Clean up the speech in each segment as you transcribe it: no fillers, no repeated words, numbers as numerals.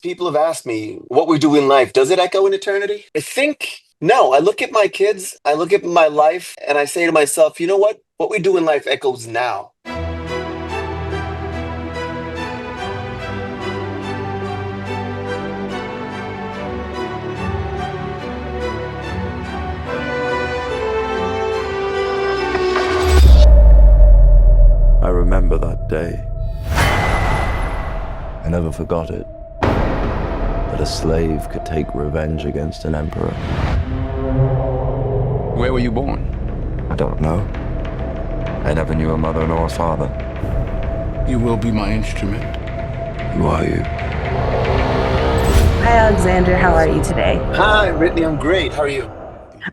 People have asked me what we do in life. Does it echo in eternity? I think no. I look at my kids, I look at my life, and I say to myself, you know what? What we do in life echoes now. I remember that day. I never forgot it. That a slave could take revenge against an emperor. Where were you born? I don't know. I never knew a mother nor a father. You will be my instrument. Who are you? Hi, Alexander. How are you today? Hi, Ridley. I'm great. How are you?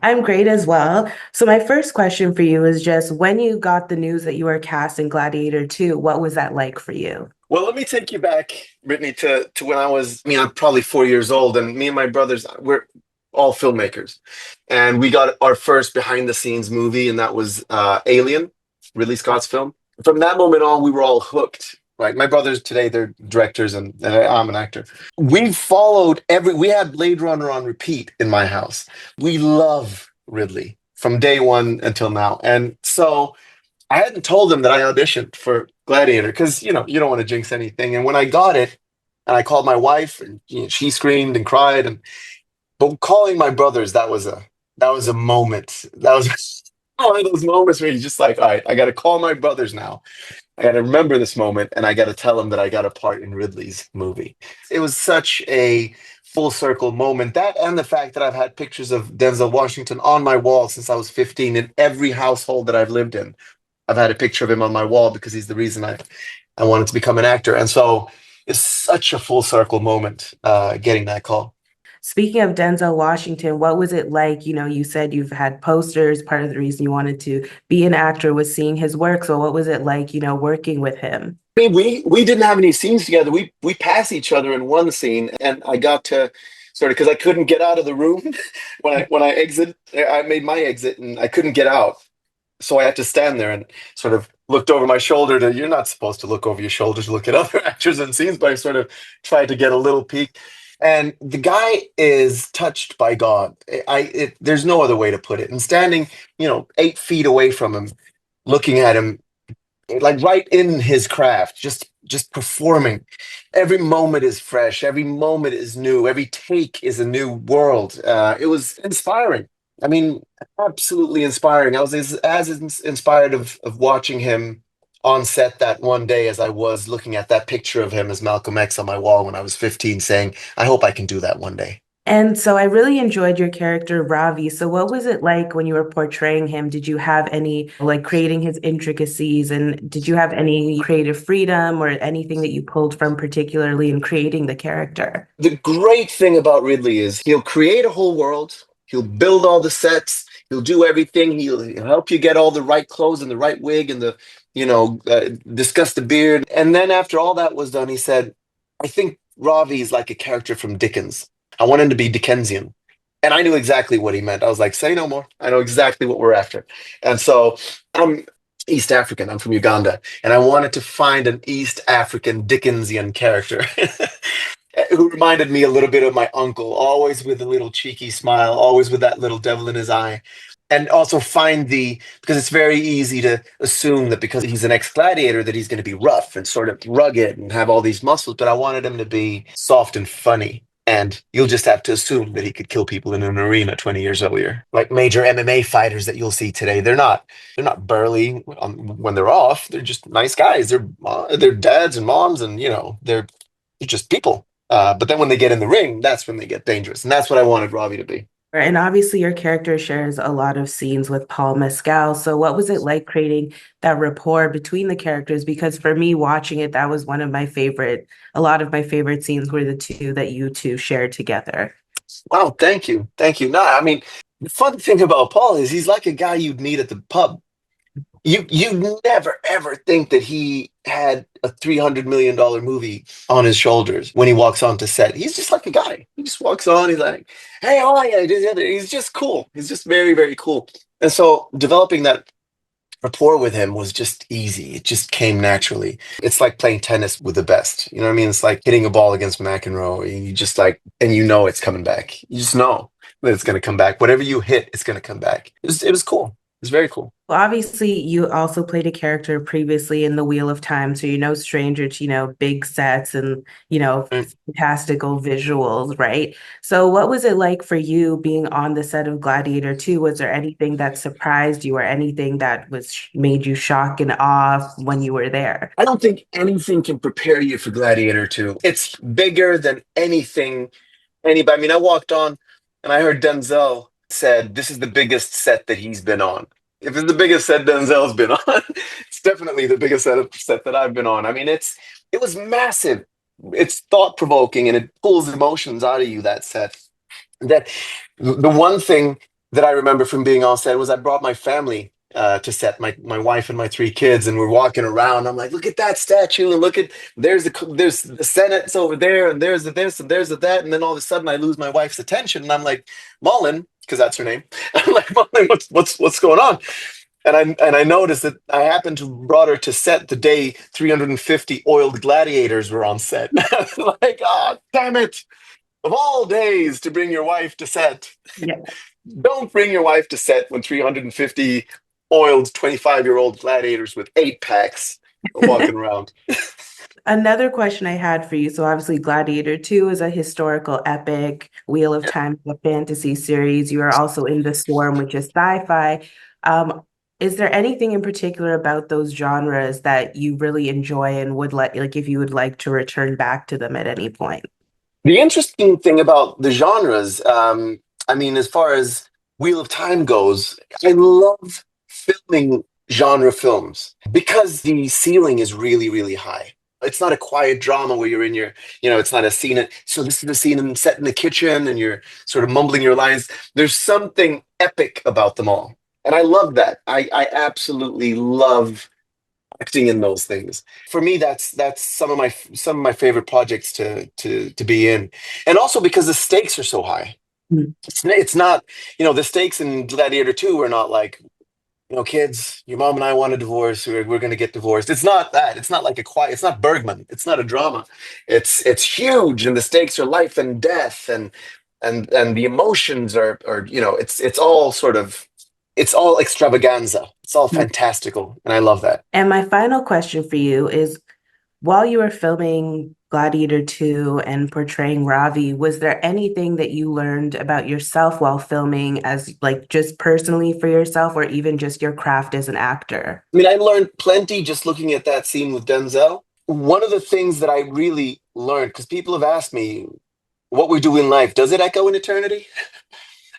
I'm great as well. So, my first question for you is just when you got the news that you were cast in Gladiator II, what was that like for you? Well, let me take you back, Brittany, to when I'm probably 4 years old, and me and my brothers, we're all filmmakers. And we got our first behind the scenes movie, and that was Alien, Ridley Scott's film. From that moment on, we were all hooked. Right, my brothers today, they're directors, and I'm an actor. We had Blade Runner on repeat in my house. We love Ridley from day one until now. And so I hadn't told them that I auditioned for Gladiator because you don't want to jinx anything. And when I got it, and I called my wife, and she screamed and cried. And but calling my brothers, that was a moment. That was one of those moments where you're just like, all right, I got to call my brothers now. I got to remember this moment, and I got to tell them that I got a part in Ridley's movie. It was such a full circle moment. That and the fact that I've had pictures of Denzel Washington on my wall since I was 15 in every household that I've lived in. I've had a picture of him on my wall because he's the reason I wanted to become an actor. And so it's such a full circle moment getting that call. Speaking of Denzel Washington, what was it like? You said you've had posters. Part of the reason you wanted to be an actor was seeing his work. So, what was it like, working with him? I mean, we didn't have any scenes together. We pass each other in one scene, and I got to sort of because I couldn't get out of the room when I exit. I made my exit, and I couldn't get out, so I had to stand there and sort of looked over my shoulder. You're not supposed to look over your shoulder to look at other actors and scenes, but I sort of tried to get a little peek. And the guy is touched by God. There's no other way to put it. And standing, 8 feet away from him, looking at him, like right in his craft, just performing. Every moment is fresh. Every moment is new. Every take is a new world. It was inspiring. I mean, absolutely inspiring. I was as inspired of watching him on set that one day as I was looking at that picture of him as Malcolm X on my wall when I was 15, saying, I hope I can do that one day. And so I really enjoyed your character, Ravi. So what was it like when you were portraying him? Did you have any, like creating his intricacies, and did you have any creative freedom or anything that you pulled from particularly in creating the character? The great thing about Ridley is he'll create a whole world, he'll build all the sets, he'll do everything, he'll help you get all the right clothes and the right wig and discuss the beard. And then after all that was done, he said, I think Ravi is like a character from Dickens. I want him to be Dickensian. And I knew exactly what he meant. I was like, say no more. I know exactly what we're after. And so I'm East African. I'm from Uganda. And I wanted to find an East African Dickensian character who reminded me a little bit of my uncle, always with a little cheeky smile, always with that little devil in his eye. And also because it's very easy to assume that because he's an ex-gladiator that he's going to be rough and sort of rugged and have all these muscles, but I wanted him to be soft and funny. And you'll just have to assume that he could kill people in an arena 20 years earlier. Like major MMA fighters that you'll see today, they're not burly when they're off. They're just nice guys. They're dads and moms, and they're just people. But then when they get in the ring, that's when they get dangerous, and that's what I wanted Ravi to be. And obviously, your character shares a lot of scenes with Paul Mescal. So, what was it like creating that rapport between the characters? Because for me, watching it, that was a lot of my favorite scenes were the two that you two shared together. Wow, thank you, thank you. No, I mean the fun thing about Paul is he's like a guy you'd meet at the pub. You never ever think that he had a $300 million movie on his shoulders when he walks onto set. He's just like a guy. He just walks on. He's like, "Hey, how are you?" He's just cool. He's just very, very cool. And so developing that rapport with him was just easy. It just came naturally. It's like playing tennis with the best. You know what I mean? It's like hitting a ball against McEnroe. And you just like, and you know it's coming back. You just know that it's going to come back. Whatever you hit, it's going to come back. It was cool. It was very cool. Well, obviously, you also played a character previously in The Wheel of Time, so you're no stranger to, big sets and, Mm. fantastical visuals, right? So what was it like for you being on the set of Gladiator II? Was there anything that surprised you or anything that made you shock and awe when you were there? I don't think anything can prepare you for Gladiator 2. It's bigger than anything anybody. I mean, I walked on and I heard Denzel said this is the biggest set that he's been on. If it's the biggest set Denzel's been on, it's definitely the biggest set that I've been on. I mean, it was massive. It's thought provoking and it pulls emotions out of you. That set. That the one thing that I remember from being on set was I brought my family to set, my wife and my three kids, and we're walking around. I'm like, look at that statue, and look at there's the Senate's over there, and there's the this and there's the that, and then all of a sudden I lose my wife's attention, and I'm like, Mullen, because that's her name. I'm like, Mullen, what's going on? And I noticed that I happened to brought her to set the day 350 oiled gladiators were on set. Like, oh, damn it. Of all days to bring your wife to set, Yeah. don't bring your wife to set when 350 oiled 25-year-old gladiators with 8 packs are walking around. Another question I had for you. So obviously Gladiator II is a historical epic, Wheel of Time is a fantasy series. You are also in The Swarm, which is sci-fi. Is there anything in particular about those genres that you really enjoy and would like if you would like to return back to them at any point? The interesting thing about the genres, I mean, as far as Wheel of Time goes, I love filming genre films because the ceiling is really, really high. It's not a quiet drama where you're in it's not a scene. So this is a scene set in the kitchen and you're sort of mumbling your lines. There's something epic about them all. And I love that. I absolutely love acting in those things. For me, that's some of my favorite projects to be in, and also because the stakes are so high. Mm. It's not, the stakes in Gladiator 2 are not like, kids, your mom and I want a divorce. We're going to get divorced. It's not that. It's not like it's not Bergman. It's not a drama. It's huge, and the stakes are life and death, and the emotions are it's all sort of it's all extravaganza. It's all fantastical, and I love that. And my final question for you is, while you were filming Gladiator II and portraying Ravi, was there anything that you learned about yourself while filming as just personally for yourself or even just your craft as an actor? I mean, I learned plenty just looking at that scene with Denzel. One of the things that I really learned, because people have asked me, what we do in life, does it echo in eternity?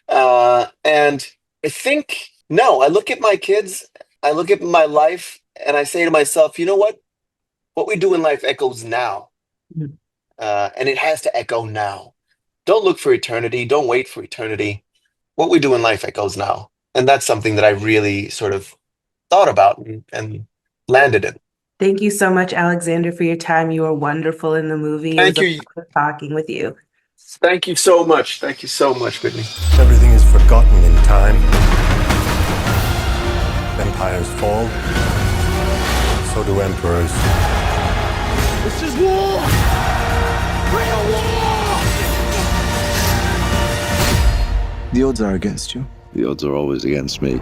And I think, no, I look at my kids, I look at my life, and I say to myself, you know what? What we do in life echoes now. Mhm. And it has to echo now. Don't look for eternity. Don't wait for eternity. What we do in life echoes now. And that's something that I really sort of thought about and landed in. Thank you so much, Alexander, for your time. You were wonderful in the movie. It was Thank you. a pleasure talking with you. Thank you so much. Thank you so much, Whitney. Everything is forgotten in time. Empires fall. So do emperors. This is war! Real war! The odds are against you. The odds are always against me.